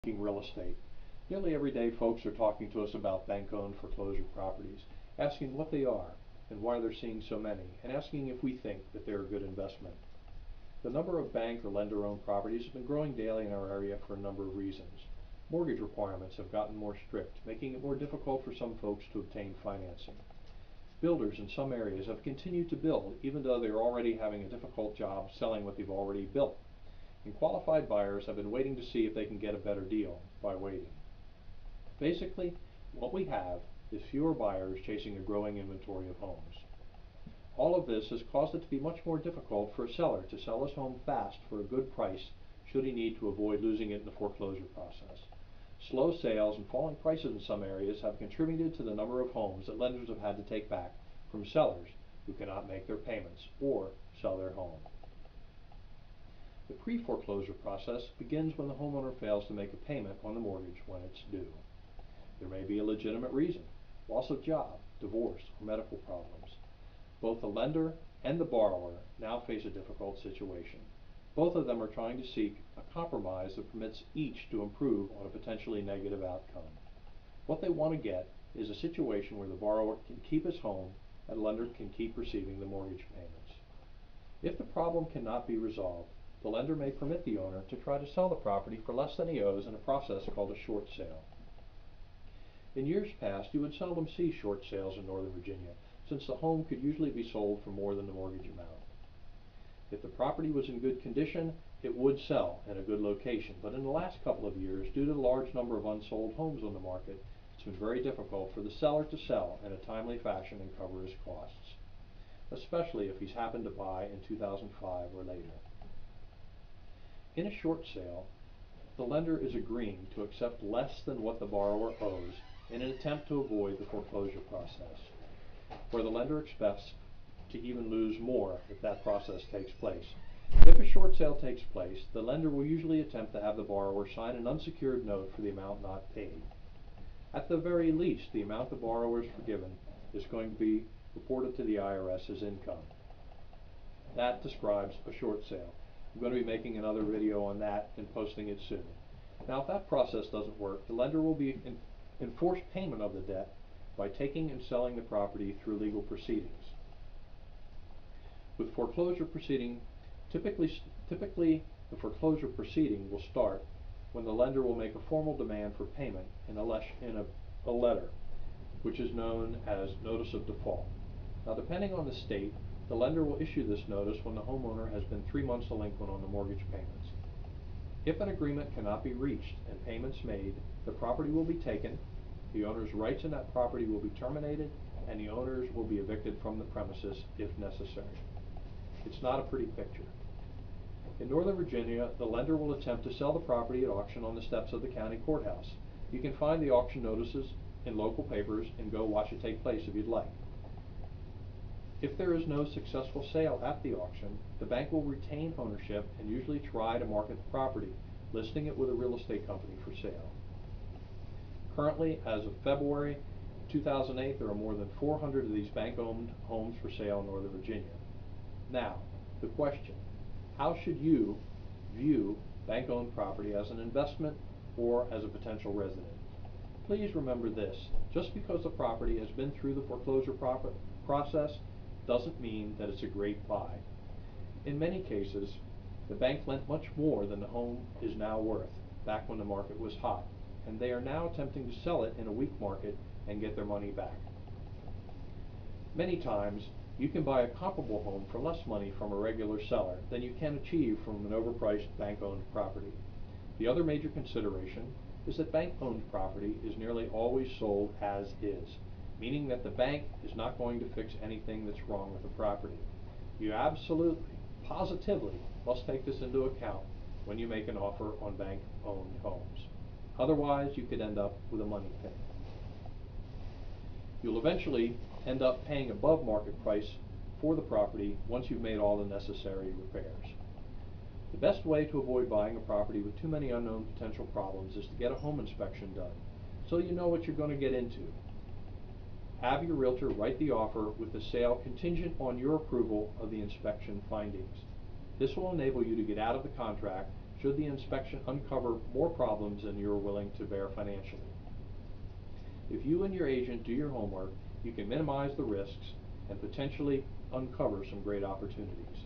Real estate. Nearly every day folks are talking to us about bank-owned foreclosure properties, asking what they are and why they're seeing so many, and asking if we think that they're a good investment. The number of bank or lender-owned properties has been growing daily in our area for a number of reasons. Mortgage requirements have gotten more strict, making it more difficult for some folks to obtain financing. Builders in some areas have continued to build even though they're already having a difficult job selling what they've already built. And qualified buyers have been waiting to see if they can get a better deal by waiting. Basically, what we have is fewer buyers chasing a growing inventory of homes. All of this has caused it to be much more difficult for a seller to sell his home fast for a good price should he need to avoid losing it in the foreclosure process. Slow sales and falling prices in some areas have contributed to the number of homes that lenders have had to take back from sellers who cannot make their payments or sell their home. The pre-foreclosure process begins when the homeowner fails to make a payment on the mortgage when it's due. There may be a legitimate reason: loss of job, divorce, or medical problems. Both the lender and the borrower now face a difficult situation. Both of them are trying to seek a compromise that permits each to improve on a potentially negative outcome. What they want to get is a situation where the borrower can keep his home and the lender can keep receiving the mortgage payments. If the problem cannot be resolved, the lender may permit the owner to try to sell the property for less than he owes in a process called a short sale. In years past, you would seldom see short sales in Northern Virginia, since the home could usually be sold for more than the mortgage amount. If the property was in good condition, it would sell in a good location, but in the last couple of years, due to the large number of unsold homes on the market, it's been very difficult for the seller to sell in a timely fashion and cover his costs, especially if he's happened to buy in 2005 or later. In a short sale, the lender is agreeing to accept less than what the borrower owes in an attempt to avoid the foreclosure process, where the lender expects to even lose more if that process takes place. If a short sale takes place, the lender will usually attempt to have the borrower sign an unsecured note for the amount not paid. At the very least, the amount the borrower is forgiven is going to be reported to the IRS as income. That describes a short sale. I'm going to be making another video on that and posting it soon. Now, if that process doesn't work, the lender will be enforced payment of the debt by taking and selling the property through legal proceedings. With foreclosure proceeding, typically the foreclosure proceeding will start when the lender will make a formal demand for payment in a letter, which is known as notice of default. Now, depending on the state, the lender will issue this notice when the homeowner has been 3 months delinquent on the mortgage payments. If an agreement cannot be reached and payments made, the property will be taken, the owner's rights in that property will be terminated, and the owners will be evicted from the premises if necessary. It's not a pretty picture. In Northern Virginia, the lender will attempt to sell the property at auction on the steps of the county courthouse. You can find the auction notices in local papers and go watch it take place if you'd like. If there is no successful sale at the auction, the bank will retain ownership and usually try to market the property, listing it with a real estate company for sale. Currently, as of February 2008, there are more than 400 of these bank-owned homes for sale in Northern Virginia. Now, the question: how should you view bank-owned property as an investment or as a potential resident? Please remember this: just because the property has been through the foreclosure process doesn't mean that it's a great buy. In many cases, the bank lent much more than the home is now worth back when the market was hot, and they are now attempting to sell it in a weak market and get their money back. Many times, you can buy a comparable home for less money from a regular seller than you can achieve from an overpriced bank-owned property. The other major consideration is that bank-owned property is nearly always sold as is, meaning that the bank is not going to fix anything that's wrong with the property. You absolutely, positively must take this into account when you make an offer on bank-owned homes. Otherwise, you could end up with a money pit. You'll eventually end up paying above market price for the property once you've made all the necessary repairs. The best way to avoid buying a property with too many unknown potential problems is to get a home inspection done, so you know what you're going to get into. Have your realtor write the offer with the sale contingent on your approval of the inspection findings. This will enable you to get out of the contract should the inspection uncover more problems than you're willing to bear financially. If you and your agent do your homework, you can minimize the risks and potentially uncover some great opportunities.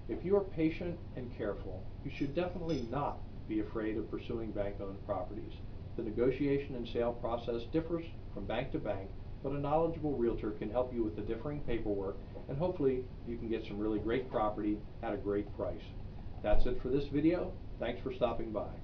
If you are patient and careful, you should definitely not be afraid of pursuing bank-owned properties. The negotiation and sale process differs from bank to bank, but a knowledgeable realtor can help you with the differing paperwork, and hopefully you can get some really great property at a great price. That's it for this video. Thanks for stopping by.